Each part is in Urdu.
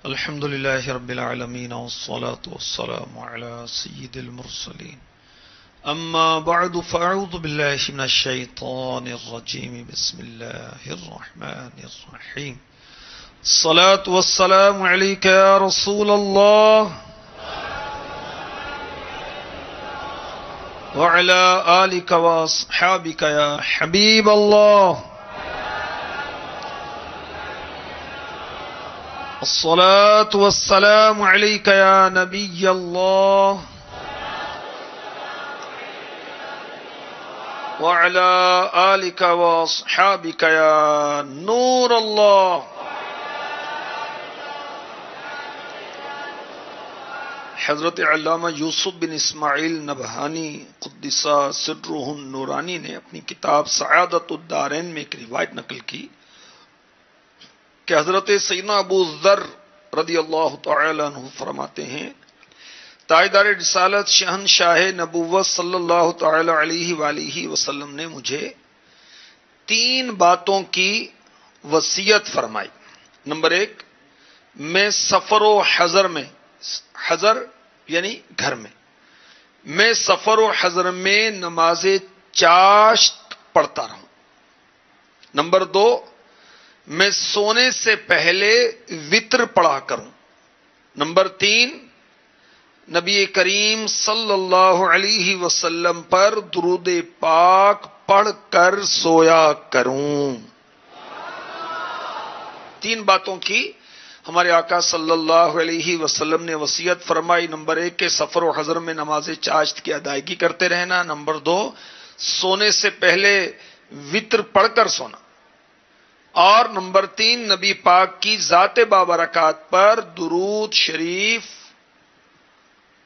الحمد لله رب العالمين والصلاة والسلام على سيد المرسلين أما بعد فأعوذ بالله من الشيطان الرجيم بسم الله الرحمن الرحيم الصلاة والسلام عليك يا رسول الله وعلى آلك وأصحابك يا حبيب الله الصلاة والسلام عليك يا نبي الله وعلى آلك وأصحابك يا نور الله. حضرت علامہ یوسف بن اسماعیل نبہانی قدس سرہ النورانی نے اپنی کتاب سعادت الدارین میں ایک روایت نقل کی کہ حضرت سیدنا ابو ذر رضی اللہ تعالی عنہ فرماتے ہیں تاجدار رسالت شہنشاہ نبوت صلی اللہ تعالی علیہ وآلہ وسلم نے مجھے 3 باتوں کی وصیت فرمائی. نمبر 1، میں سفر و حضر میں، حضر یعنی گھر میں سفر و حضر میں نماز چاشت پڑھتا رہوں. نمبر 2، میں سونے سے پہلے وتر پڑھا کروں. نمبر 3، نبی کریم صلی اللہ علیہ وسلم پر درود پاک پڑھ کر سویا کروں. 3 باتوں کی ہمارے آقا صلی اللہ علیہ وسلم نے وصیت فرمائی. نمبر 1 کہ سفر و حضر میں نماز چاشت کی ادائیگی کرتے رہنا. نمبر 2، سونے سے پہلے وتر پڑھ کر سونا. اور نمبر 3، نبی پاک کی ذات بابرکات پر درود شریف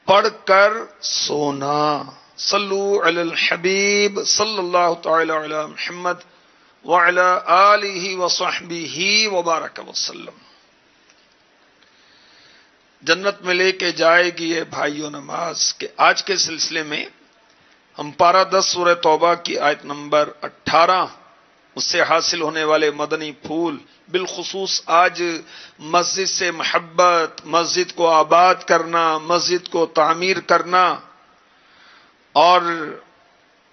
پڑھ کر سونا. صلو علی الحبیب صلی اللہ تعالی علی محمد وعلی آلہ وصحبہ وبارک وسلم. جنت میں لے کے جائے گی یہ بھائیو نماز کے آج کے سلسلے میں ہم پارہ 10 سورہ توبہ کی آیت نمبر 18 اس سے حاصل ہونے والے مدنی پھول، بالخصوص آج مسجد سے محبت، مسجد کو آباد کرنا، مسجد کو تعمیر کرنا اور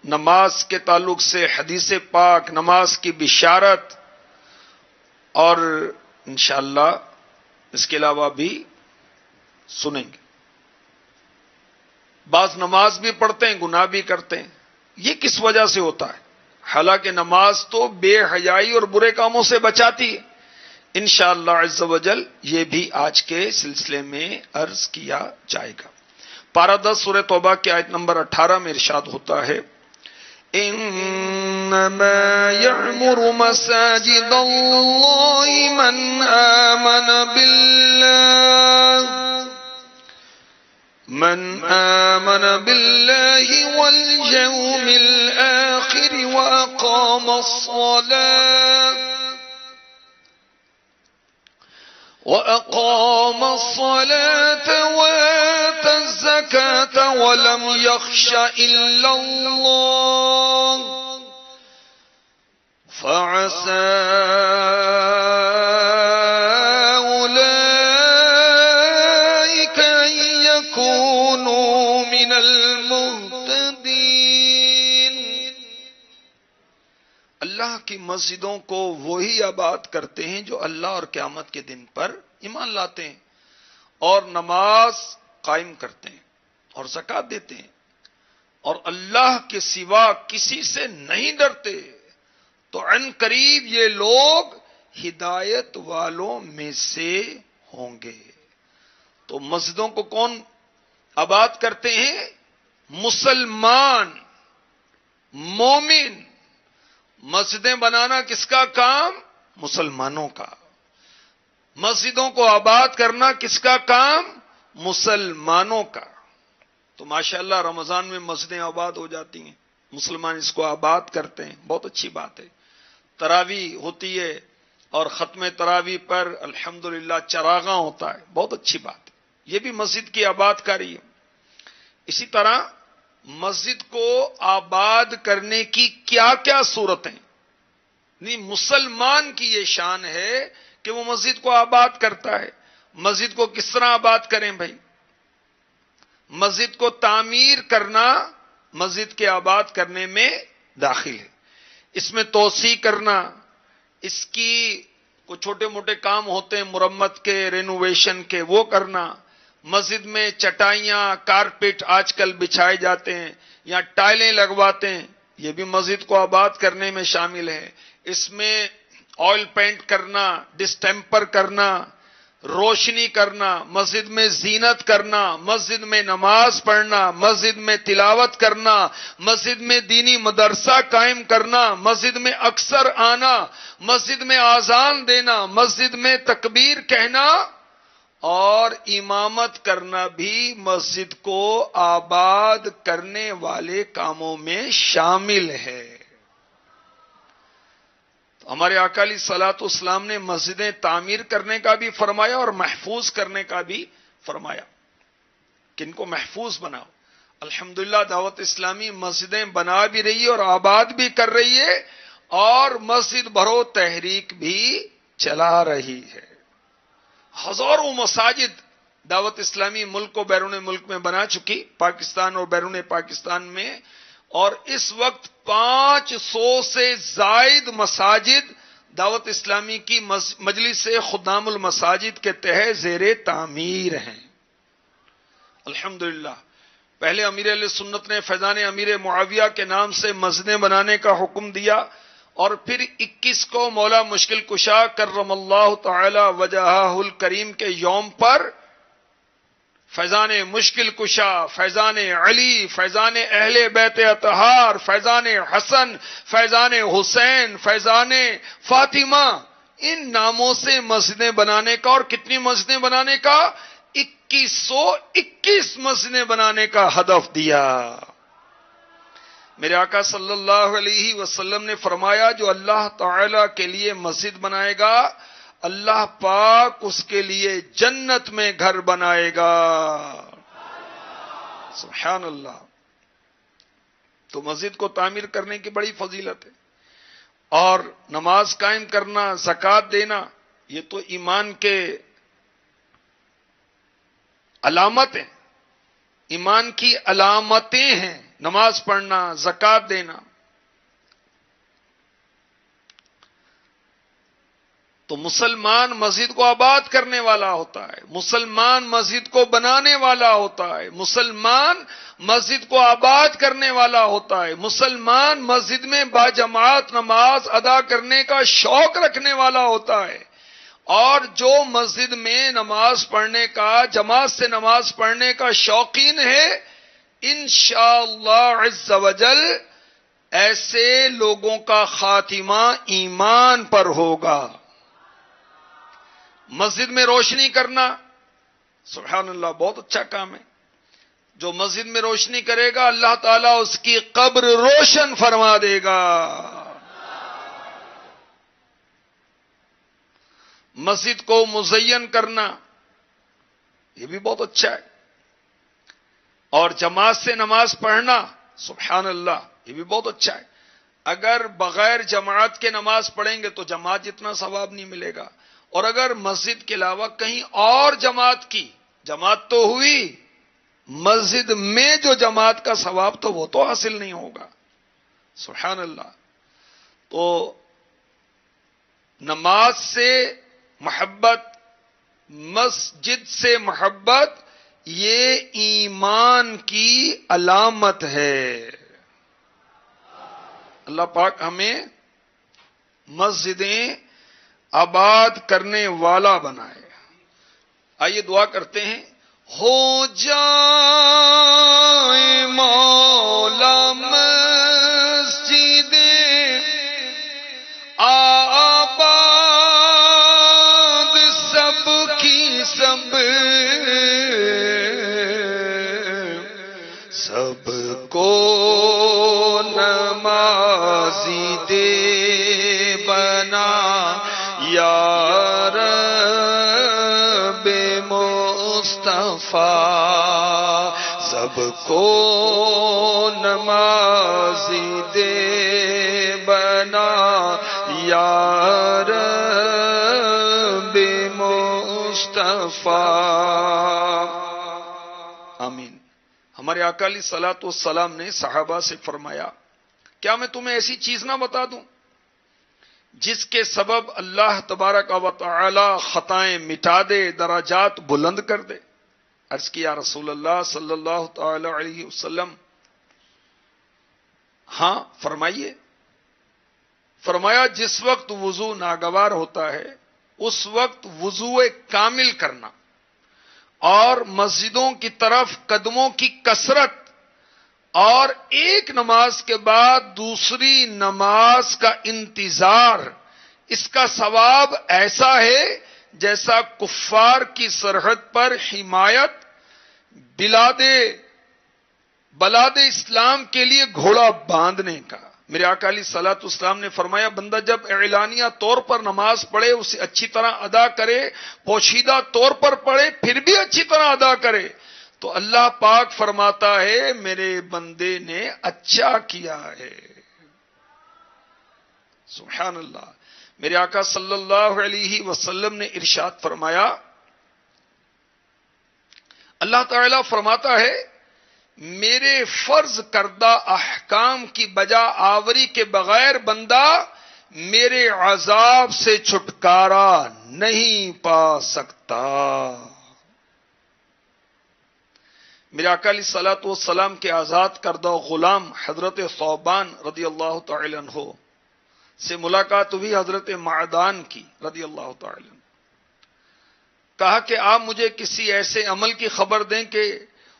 نماز کے تعلق سے حدیث پاک، نماز کی بشارت، اور انشاءاللہ اس کے علاوہ بھی سنیں گے. بعض نماز بھی پڑھتے ہیں، گناہ بھی کرتے ہیں. یہ کس وجہ سے ہوتا ہے؟ حالانکہ نماز تو بے حیائی اور برے کاموں سے بچاتی ہے. انشاءاللہ عز و جل یہ بھی آج کے سلسلے میں عرض کیا جائے گا. پارہ 10 سورہ توبہ کی آیت نمبر 18 میں ارشاد ہوتا ہے انما يعمر مساجد اللہ من آمن بالله واليوم الآخر وأقام الصلاة وآتى الزكاة ولم يخش إلا الله فعسى اللہ کی مسجدوں کو وہی آباد کرتے ہیں جو اللہ اور قیامت کے دن پر ایمان لاتے ہیں اور نماز قائم کرتے ہیں اور زکوٰۃ دیتے ہیں اور اللہ کے سوا کسی سے نہیں ڈرتے، تو عن قریب یہ لوگ ہدایت والوں میں سے ہوں گے. تو مسجدوں کو کون آباد کرتے ہیں؟ مسلمان، مومن. مسجدیں بنانا کس کا کام؟ مسلمانوں کا. مسجدوں کو آباد کرنا کس کا کام؟ مسلمانوں کا. تو ماشاءاللہ رمضان میں مسجدیں آباد ہو جاتی ہیں، مسلمان اس کو آباد کرتے ہیں، بہت اچھی بات ہے. تراویح ہوتی ہے اور ختم تراویح پر الحمدللہ چراغاں ہوتا ہے، بہت اچھی بات ہے. یہ بھی مسجد کی آباد کاری ہے. اسی طرح مسجد کو آباد کرنے کی کیا کیا صورتیں؟ نہیں، مسلمان کی یہ شان ہے کہ وہ مسجد کو آباد کرتا ہے. مسجد کو کس طرح آباد کریں بھائی؟ مسجد کو تعمیر کرنا مسجد کے آباد کرنے میں داخل ہے. اس میں توسیع کرنا، اس کی کچھ چھوٹے موٹے کام ہوتے ہیں مرمت کے، رینوویشن کے، وہ کرنا. مسجد میں چٹائیاں، کارپیٹ آج کل بچھائے جاتے ہیں یا ٹائلیں لگواتے ہیں، یہ بھی مسجد کو آباد کرنے میں شامل ہے. اس میں آئل پینٹ کرنا، ڈسٹیمپر کرنا، روشنی کرنا، مسجد میں زینت کرنا، مسجد میں نماز پڑھنا، مسجد میں تلاوت کرنا، مسجد میں دینی مدرسہ قائم کرنا، مسجد میں اکثر آنا، مسجد میں اذان دینا، مسجد میں تکبیر کہنا اور امامت کرنا بھی مسجد کو آباد کرنے والے کاموں میں شامل ہے. ہمارے آقا علیہ الصلوۃ والسلام نے مسجدیں تعمیر کرنے کا بھی فرمایا اور محفوظ کرنے کا بھی فرمایا. کن کو محفوظ بناؤ. الحمدللہ دعوت اسلامی مسجدیں بنا بھی رہی ہے اور آباد بھی کر رہی ہے اور مسجد بھرو تحریک بھی چلا رہی ہے. ہزاروں مساجد دعوت اسلامی ملک و بیرون ملک میں بنا چکی، پاکستان اور بیرون پاکستان میں، اور اس وقت 500 سے زائد مساجد دعوت اسلامی کی مجلس خدام المساجد کے تحت زیر تعمیر ہیں. الحمدللہ. پہلے امیر اہل سنت نے فیضان امیر معاویہ کے نام سے مسجدیں بنانے کا حکم دیا اور پھر 21 کو مولا مشکل کشا کرم اللہ تعالی وجہہ الکریم کے یوم پر فیضان مشکل کشا، فیضان علی، فیضان اہل بیت اطہار، فیضان حسن، فیضان حسین، فیضان فاطمہ، ان ناموں سے مسجدیں بنانے کا، اور کتنی مسجدیں بنانے کا؟ 2121 مسجدیں بنانے کا ہدف دیا. میرے آقا صلی اللہ علیہ وسلم نے فرمایا جو اللہ تعالی کے لیے مسجد بنائے گا اللہ پاک اس کے لیے جنت میں گھر بنائے گا. سبحان اللہ. تو مسجد کو تعمیر کرنے کی بڑی فضیلت ہے. اور نماز قائم کرنا، زکوٰۃ دینا، یہ تو ایمان کے علامت ہیں، ایمان کی علامتیں ہیں. نماز پڑھنا، زکوٰۃ دینا. تو مسلمان مسجد کو آباد کرنے والا ہوتا ہے، مسلمان مسجد کو بنانے والا ہوتا ہے، مسلمان مسجد کو آباد کرنے والا ہوتا ہے، مسلمان مسجد میں باجماعت نماز ادا کرنے کا شوق رکھنے والا ہوتا ہے. اور جو مسجد میں نماز پڑھنے کا، جماعت سے نماز پڑھنے کا شوقین ہے، انشاءاللہ عز وجل ایسے لوگوں کا خاتمہ ایمان پر ہوگا. مسجد میں روشنی کرنا سبحان اللہ بہت اچھا کام ہے. جو مسجد میں روشنی کرے گا اللہ تعالیٰ اس کی قبر روشن فرما دے گا. مسجد کو مزین کرنا یہ بھی بہت اچھا ہے. اور جماعت سے نماز پڑھنا سبحان اللہ یہ بھی بہت اچھا ہے. اگر بغیر جماعت کے نماز پڑھیں گے تو جماعت جتنا ثواب نہیں ملے گا، اور اگر مسجد کے علاوہ کہیں اور جماعت کی، جماعت تو ہوئی، مسجد میں جو جماعت کا ثواب تو وہ تو حاصل نہیں ہوگا. سبحان اللہ. تو نماز سے محبت، مسجد سے محبت، یہ ایمان کی علامت ہے. اللہ پاک ہمیں مسجدیں آباد کرنے والا بنائے. آئیے دعا کرتے ہیں. ہو جائے مولا مسجدیں آباد سب کی سب، سب کو نمازی دے بنا یا رب مصطفیٰ، سب کو نمازی دے بنا یا رب مصطفیٰ. شفا. آمین. ہمارے آقا علیہ الصلوۃ والسلام نے صحابہ سے فرمایا کیا میں تمہیں ایسی چیز نہ بتا دوں جس کے سبب اللہ تبارک و تعالی خطائیں مٹا دے، درجات بلند کر دے؟ عرض کیا رسول اللہ صلی اللہ تعالی علیہ وسلم ہاں فرمائیے. فرمایا جس وقت وضو ناگوار ہوتا ہے اس وقت وضو کامل کرنا اور مسجدوں کی طرف قدموں کی کثرت اور ایک نماز کے بعد دوسری نماز کا انتظار، اس کا ثواب ایسا ہے جیسا کفار کی سرحد پر حمایت بلاد اسلام کے لیے گھوڑا باندھنے کا. میرے آقا علیہ الصلوۃ والسلام نے فرمایا بندہ جب اعلانیہ طور پر نماز پڑھے اسے اچھی طرح ادا کرے، پوشیدہ طور پر پڑھے پھر بھی اچھی طرح ادا کرے، تو اللہ پاک فرماتا ہے میرے بندے نے اچھا کیا ہے. سبحان اللہ. میرے آقا صلی اللہ علیہ وسلم نے ارشاد فرمایا، اللہ تعالیٰ فرماتا ہے میرے فرض کردہ احکام کی بجا آوری کے بغیر بندہ میرے عذاب سے چھٹکارا نہیں پا سکتا. میرے آقا علیہ الصلوۃ والسلام کے آزاد کردہ غلام حضرت ثوبان رضی اللہ تعالی عنہ سے ملاقات ہوئی حضرت معدان کی رضی اللہ تعالی عنہ. کہا کہ آپ مجھے کسی ایسے عمل کی خبر دیں کہ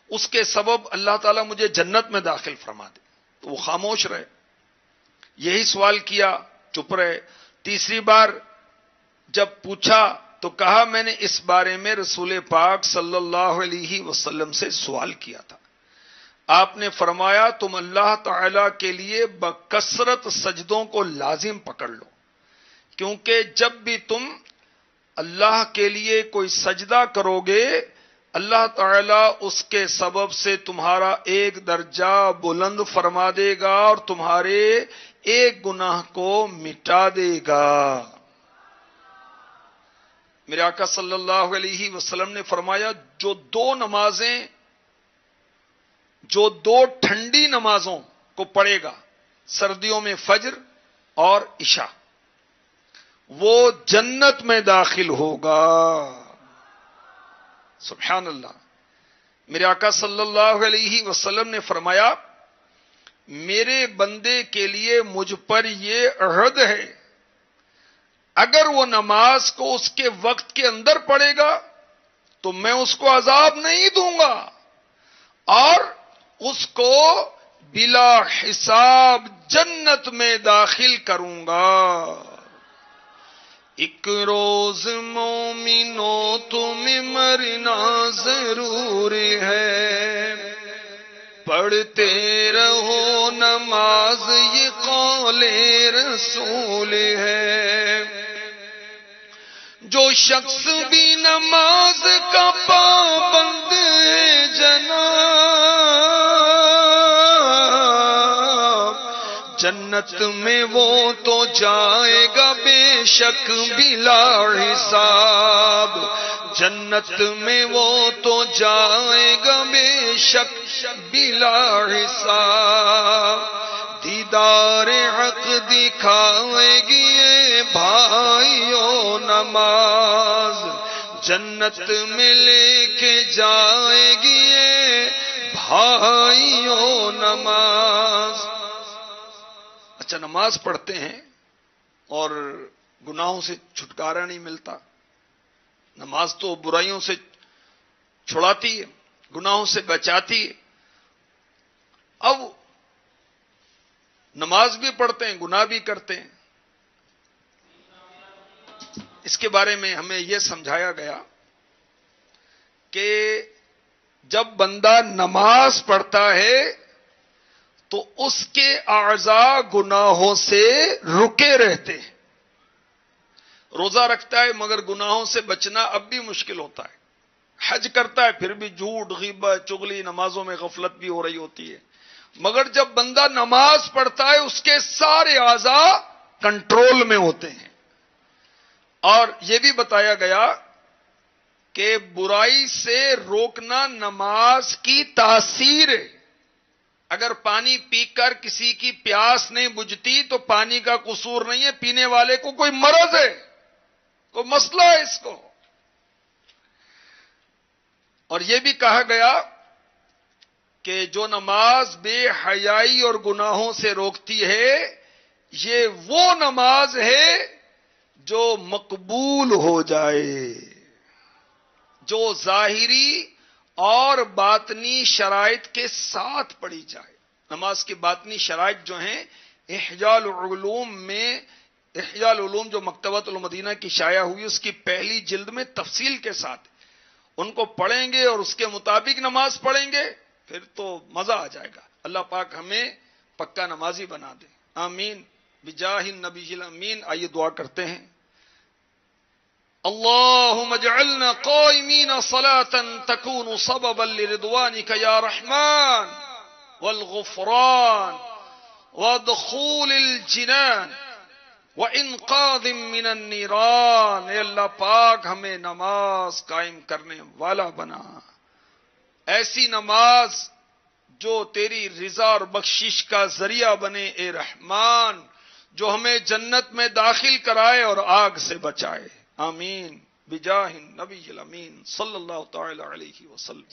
اس کے سبب اللہ تعالیٰ مجھے جنت میں داخل فرما دے. تو وہ خاموش رہے. یہی سوال کیا، چپ رہے. تیسری بار جب پوچھا تو کہا میں نے اس بارے میں رسول پاک صلی اللہ علیہ وسلم سے سوال کیا تھا. آپ نے فرمایا تم اللہ تعالیٰ کے لیے بکثرت سجدوں کو لازم پکڑ لو، کیونکہ جب بھی تم اللہ کے لیے کوئی سجدہ کرو گے اللہ تعالیٰ اس کے سبب سے تمہارا ایک درجہ بلند فرما دے گا اور تمہارے ایک گناہ کو مٹا دے گا. میرے آقا صلی اللہ علیہ وسلم نے فرمایا جو دو ٹھنڈی نمازوں کو پڑھے گا سردیوں میں فجر اور عشاء، وہ جنت میں داخل ہوگا. سبحان اللہ. میرے آقا صلی اللہ علیہ وسلم نے فرمایا میرے بندے کے لیے مجھ پر یہ عہد ہے اگر وہ نماز کو اس کے وقت کے اندر پڑھے گا تو میں اس کو عذاب نہیں دوں گا اور اس کو بلا حساب جنت میں داخل کروں گا. ایک روز مومنوں تمہیں مرنا ضرور ہے، پڑھتے رہو نماز یہ قول رسول ہے. جو شخص بھی نماز کا پابند ہے جناب جنت میں وہ تو جائے گا بے شک بلا حساب. جنت میں وہ تو جائے گا بے شک بلا حساب. دیدار حق دکھائے گی اے بھائیو نماز، جنت میں لے کے جائے گی اے بھائیو نماز. اچھا نماز پڑھتے ہیں اور گناہوں سے چھٹکارا نہیں ملتا. نماز تو برائیوں سے چھڑاتی ہے، گناہوں سے بچاتی ہے. اب نماز بھی پڑھتے ہیں گناہ بھی کرتے ہیں. اس کے بارے میں ہمیں یہ سمجھایا گیا کہ جب بندہ نماز پڑھتا ہے تو اس کے اعضاء گناہوں سے رکے رہتے ہیں. روزہ رکھتا ہے مگر گناہوں سے بچنا اب بھی مشکل ہوتا ہے. حج کرتا ہے پھر بھی جھوٹ غیبت چغلی نمازوں میں غفلت بھی ہو رہی ہوتی ہے. مگر جب بندہ نماز پڑھتا ہے اس کے سارے اعضاء کنٹرول میں ہوتے ہیں. اور یہ بھی بتایا گیا کہ برائی سے روکنا نماز کی تاثیر ہے. اگر پانی پی کر کسی کی پیاس نہیں بجھتی تو پانی کا قصور نہیں ہے، پینے والے کو کوئی مرض ہے، کوئی مسئلہ ہے اس کو. اور یہ بھی کہا گیا کہ جو نماز بے حیائی اور گناہوں سے روکتی ہے، یہ وہ نماز ہے جو مقبول ہو جائے، جو ظاہری اور باطنی شرائط کے ساتھ پڑھی جائے. نماز کی باطنی شرائط جو ہیں احیاء العلوم جو مکتبۃ المدینہ کی شائع ہوئی اس کی پہلی جلد میں تفصیل کے ساتھ ان کو پڑھیں گے اور اس کے مطابق نماز پڑھیں گے پھر تو مزہ آ جائے گا. اللہ پاک ہمیں پکا نمازی بنا دے. آمین بجاہ النبی الامین. آئیے دعا کرتے ہیں. اللهم اجعلنا قائمين صلاة تكون سببا لرضوانك يا رحمن والغفران ودخول الجنان وانقاذ من النيران. اے اللہ پاک ہمیں نماز قائم کرنے والا بنا، ایسی نماز جو تیری رضا اور بخشش کا ذریعہ بنے اے رحمان، جو ہمیں جنت میں داخل کرائے اور آگ سے بچائے. آمین بجاہ النبی الامین صلی اللہ تعالی علیہ وسلم.